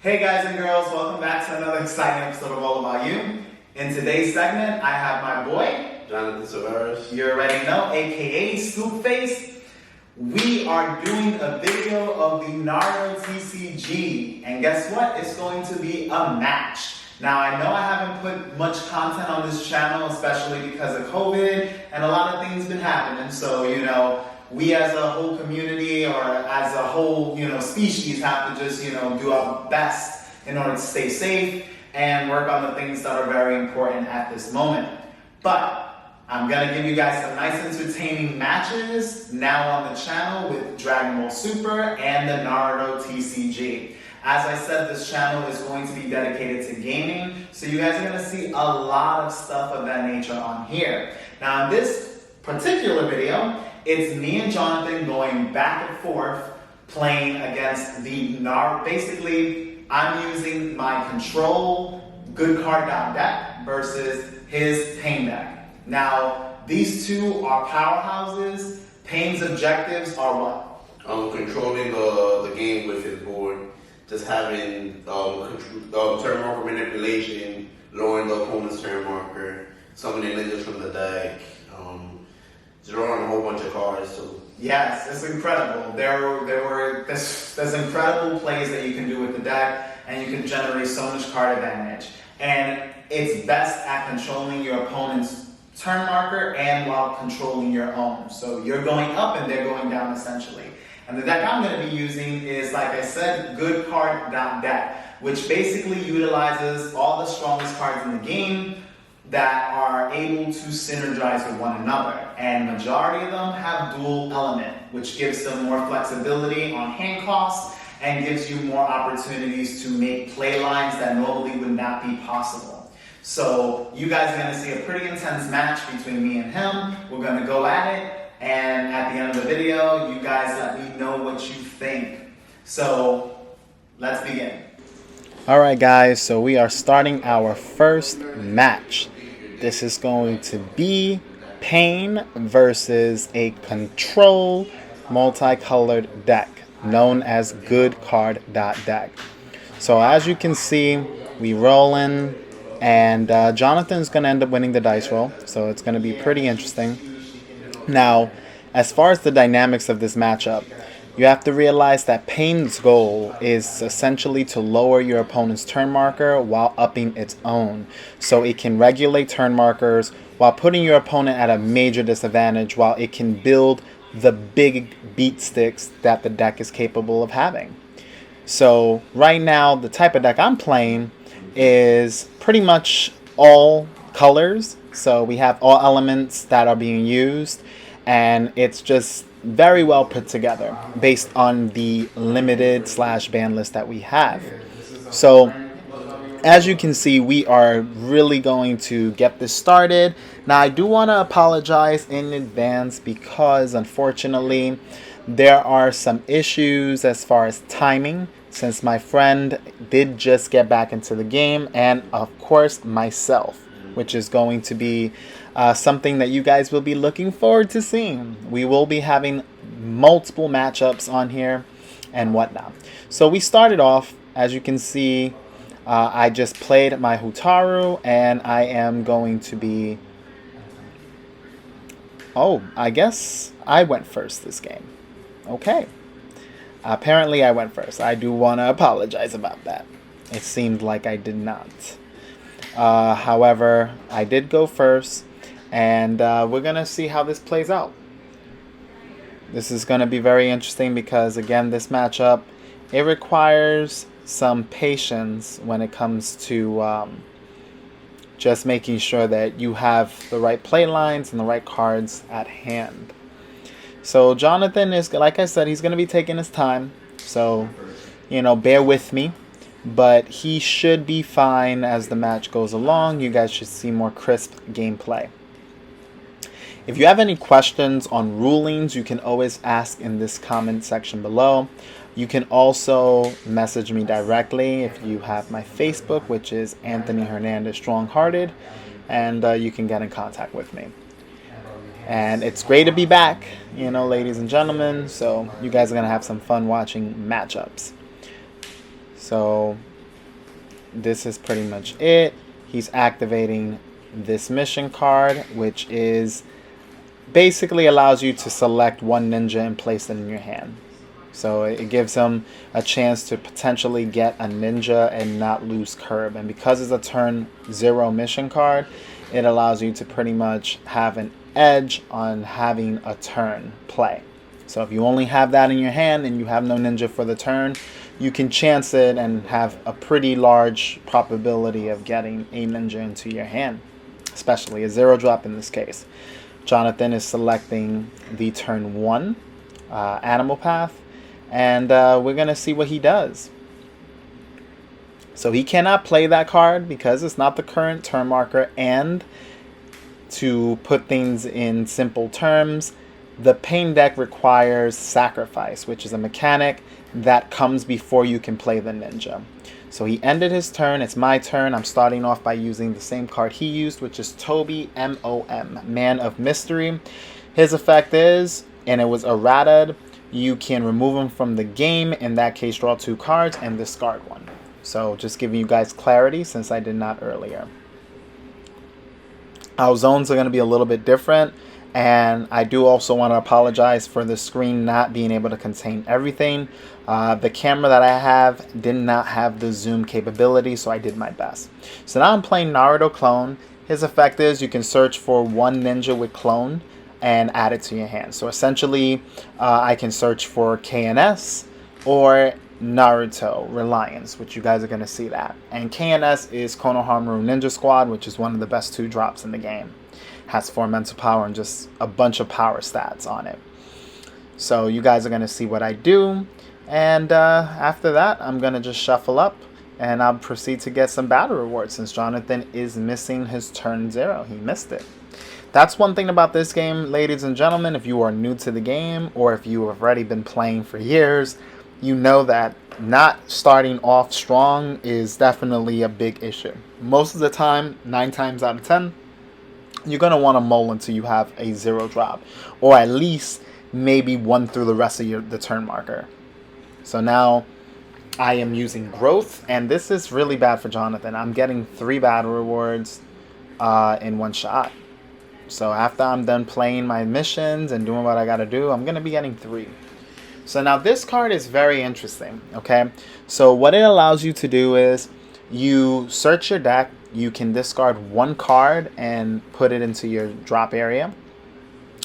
Hey guys and girls, welcome back to another exciting episode of All About You. In today's segment, I have my boy, Jonathan Severus. you already know, aka Scoop Face. We are doing a video of the Naruto CCG, and guess what? It's going to be a match. Now, I know I haven't put much content on this channel, especially because of COVID, and a lot of things been happening. So, we as a whole community or as a whole, species have to just, do our best in order to stay safe and work on the things that are very important at this moment. But I'm going to give you guys some nice entertaining matches now on the channel with Dragon Ball Super and the Naruto TCG. As I said, this channel is going to be dedicated to gaming, so you guys are going to see a lot of stuff of that nature on here. Now in this particular video, it's me and Jonathan going back and forth playing against the Naruto. Basically, I'm using my control good card down deck versus his Pain deck. Now, these two are powerhouses. Pain's objectives are what? Controlling the game with his board, just having turn marker manipulation, lowering the opponent's turn marker, summoning ninjas from the deck, drawing a whole bunch of cards. So yes, it's incredible. There's incredible plays that you can do with the deck, and you can generate so much card advantage. And it's best at controlling your opponent's turn marker and while controlling your own. So you're going up and they're going down essentially. And the deck I'm going to be using is, like I said, good card down deck, which basically utilizes all the strongest cards in the game that are able to synergize with one another. And majority of them have dual element, which gives them more flexibility on hand costs and gives you more opportunities to make play lines that normally would not be possible. So you guys are going to see a pretty intense match between me and him. We're going to go at it, and at the end of the video, you guys let me know what you think. So let's begin. Alright guys, so we are starting our first match. This is going to be Pain versus a control multicolored deck known as good card deck. So as you can see, we roll in, and Jonathan's going to end up winning the dice roll, so it's going to be pretty interesting. Now, as far as the dynamics of this matchup, you have to realize that Pain's goal is essentially to lower your opponent's turn marker while upping its own. So it can regulate turn markers while putting your opponent at a major disadvantage, while it can build the big beat sticks that the deck is capable of having. So right now, the type of deck I'm playing is pretty much all colors. So we have all elements that are being used, and it's just very well put together based on the limited / ban list that we have. So as you can see, we are really going to get this started. Now I do want to apologize in advance because unfortunately there are some issues as far as timing, since my friend did just get back into the game, and of course myself, which is going to be something that you guys will be looking forward to seeing. We will be having multiple matchups on here and whatnot. So we started off, as you can see, I just played my Hotaru, and I am going to be... Oh, I guess I went first this game. Okay. Apparently I went first. I do want to apologize about that. It seemed like I did not. However, I did go first, and we're going to see how this plays out. This is going to be very interesting because, again, this matchup, it requires some patience when it comes to just making sure that you have the right play lines and the right cards at hand. So Jonathan is, like I said, he's going to be taking his time. So, bear with me. But he should be fine as the match goes along. You guys should see more crisp gameplay. If you have any questions on rulings, you can always ask in this comment section below. You can also message me directly if you have my Facebook, which is Anthony Hernandez Stronghearted, and you can get in contact with me. And it's great to be back, ladies and gentlemen. So you guys are going to have some fun watching matchups. So this is pretty much it. He's activating this mission card, which is basically allows you to select one ninja and place it in your hand. So it gives him a chance to potentially get a ninja and not lose curb. And because it's a turn 0 mission card, it allows you to pretty much have an edge on having a turn play. So if you only have that in your hand and you have no ninja for the turn, you can chance it and have a pretty large probability of getting a ninja into your hand, especially a 0 drop in this case. Jonathan is selecting the turn 1 animal path, and we're going to see what he does. So he cannot play that card because it's not the current turn marker, and to put things in simple terms, the pain deck requires sacrifice, which is a mechanic that comes before you can play the ninja. So he ended his turn. It's my turn. I'm starting off by using the same card he used, which is Toby, M-O-M, Man of Mystery. His effect is, and it was errated, you can remove him from the game. In that case, draw 2 cards and discard 1. So just giving you guys clarity since I did not earlier. Our zones are going to be a little bit different. And I do also want to apologize for the screen not being able to contain everything. The camera that I have did not have the zoom capability, so I did my best. So now I'm playing Naruto Clone. His effect is you can search for one ninja with clone and add it to your hand. So essentially, I can search for KNS or Naruto Reliance, which you guys are going to see that. And KNS is Konoha Ninja Squad, which is one of the best 2 drops in the game. Has 4 mental power and just a bunch of power stats on it. So you guys are going to see what I do. And after that, I'm going to just shuffle up and I'll proceed to get some battle rewards since Jonathan is missing his turn 0. He missed it. That's one thing about this game, ladies and gentlemen. If you are new to the game or if you have already been playing for years, you know that not starting off strong is definitely a big issue. Most of the time, 9 times out of 10, you're going to want to mull until you have a 0 drop, or at least maybe 1 through the rest of the turn marker. So now I am using growth, and this is really bad for Jonathan. I'm getting 3 battle rewards in 1 shot. So after I'm done playing my missions and doing what I got to do, I'm going to be getting 3. So now this card is very interesting, okay? So what it allows you to do is you search your deck. You can discard 1 card and put it into your drop area.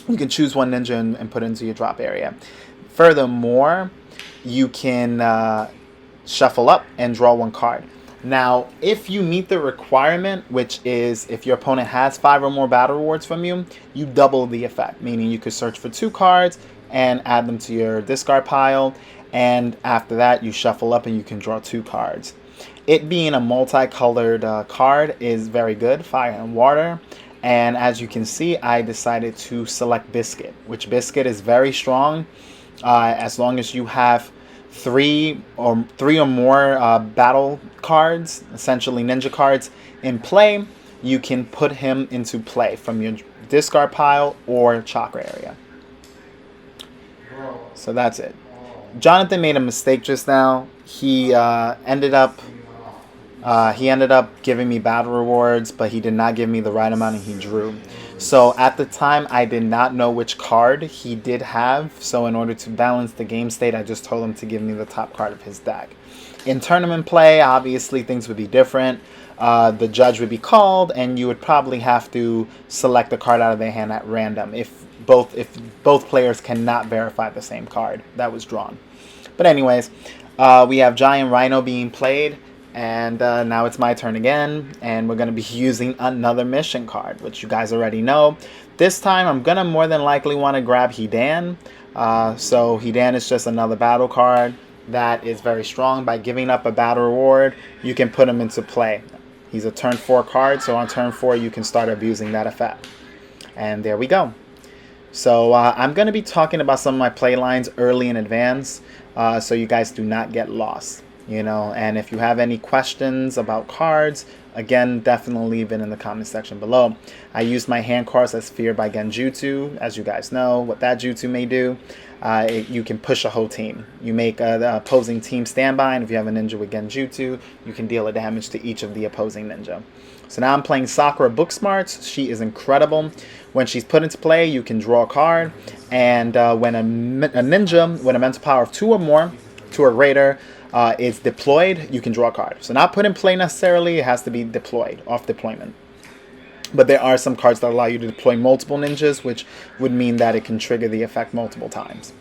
You can choose 1 ninja and put it into your drop area. Furthermore, you can shuffle up and draw 1 card. Now, if you meet the requirement, which is if your opponent has 5 or more battle rewards from you, you double the effect, meaning you could search for 2 cards and add them to your discard pile. And after that, you shuffle up and you can draw 2 cards. It being a multicolored card is very good, fire and water. And as you can see, I decided to select Biscuit, which Biscuit is very strong. As long as you have 3 or more battle cards, essentially ninja cards, in play, you can put him into play from your discard pile or chakra area. So that's it. Jonathan made a mistake just now. He ended up giving me battle rewards, but he did not give me the right amount and he drew. So at the time, I did not know which card he did have. So in order to balance the game state, I just told him to give me the top card of his deck. In tournament play, obviously things would be different. The judge would be called and you would probably have to select a card out of their hand at random if both players cannot verify the same card that was drawn. But anyways, we have Giant Rhino being played. And now it's my turn again, and we're going to be using another mission card, which you guys already know. This time, I'm going to more than likely want to grab Hidan. So Hidan is just another battle card that is very strong. By giving up a battle reward, you can put him into play. He's a turn 4 card, so on turn 4, you can start abusing that effect. And there we go. So I'm going to be talking about some of my play lines early in advance, so you guys do not get lost. you know. And if you have any questions about cards, again, definitely leave it in the comment section below. I use my hand cards as Feared by Genjutsu. As you guys know, what that jutsu may do, you can push a whole team. You make the opposing team standby, and if you have a ninja with Genjutsu, you can deal a damage to each of the opposing ninja. So now I'm playing Sakura Booksmarts. She is incredible. When she's put into play, you can draw a card, and when a ninja with a mental power of 2 or more, 2 or greater, is deployed, you can draw a card. So not put in play necessarily, it has to be deployed, off deployment. But there are some cards that allow you to deploy multiple ninjas, which would mean that it can trigger the effect multiple times.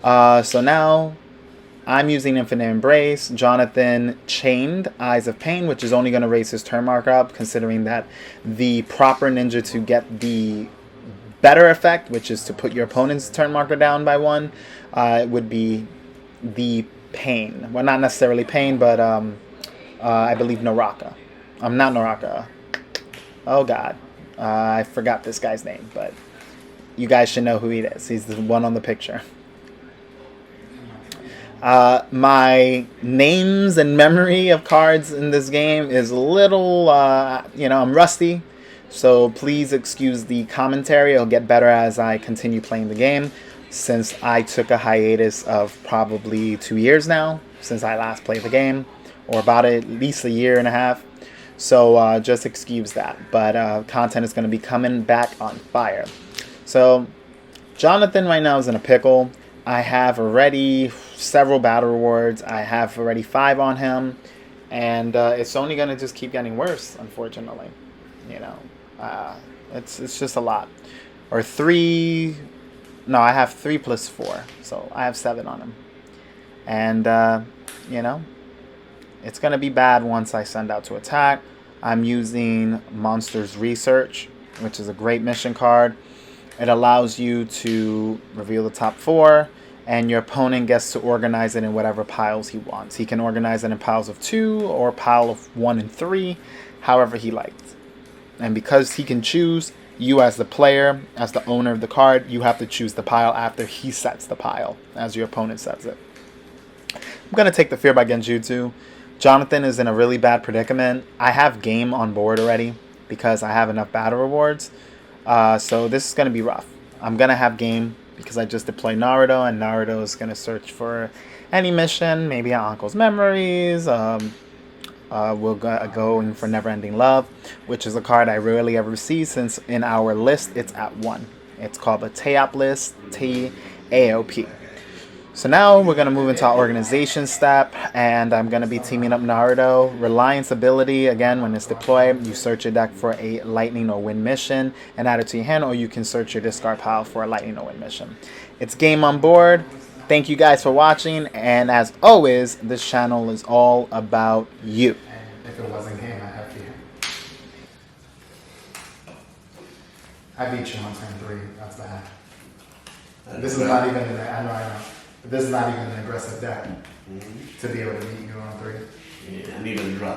So now I'm using Infinite Embrace. Jonathan chained Eyes of Pain, which is only going to raise his turn marker up, considering that the proper ninja to get the better effect, which is to put your opponent's turn marker down by 1, would be the Pain. Well, not necessarily Pain, but I believe Naraka. Not Naraka. Oh God, I forgot this guy's name, but you guys should know who he is. He's the one on the picture. My names and memory of cards in this game is a little, I'm rusty. So please excuse the commentary. It'll get better as I continue playing the game, since I took a hiatus of probably 2 years now since I last played the game, or about at least a year and a half. So just excuse that. But content is going to be coming back on fire. So Jonathan right now is in a pickle. I have already several battle rewards. I have already 5 on him, and it's only going to just keep getting worse, unfortunately. You know, it's just a lot. Or 3. No, I have 3 plus 4, so I have 7 on him. And it's going to be bad once I send out to attack. I'm using Monsters Research, which is a great mission card. It allows you to reveal the top 4, and your opponent gets to organize it in whatever piles he wants. He can organize it in piles of 2 or pile of 1 and 3, however he likes. And because he can choose, you as the player, as the owner of the card, you have to choose the pile after he sets the pile, as your opponent sets it. I'm going to take the Fear by Genjutsu. Jonathan is in a really bad predicament. I have game on board already because I have enough battle rewards. So this is going to be rough. I'm going to have game because I just deployed Naruto, and Naruto is going to search for any mission, maybe our Uncle's Memories. We're going for Neverending Love, which is a card I rarely ever see, since in our list it's at 1. It's called the TAOP list, TAOP. So now we're going to move into our organization step, and I'm going to be teaming up Naruto. Reliance ability, again, when it's deployed, you search your deck for a lightning or wind mission and add it to your hand, or you can search your discard pile for a lightning or wind mission. It's game on board. Thank you guys for watching, and as always, this channel is all about you. And if it wasn't game, I have you. I beat you on turn 3. That's the hack. This is not even I know. But this is not even an aggressive deck to be able to beat you on 3. Yeah, I need to drop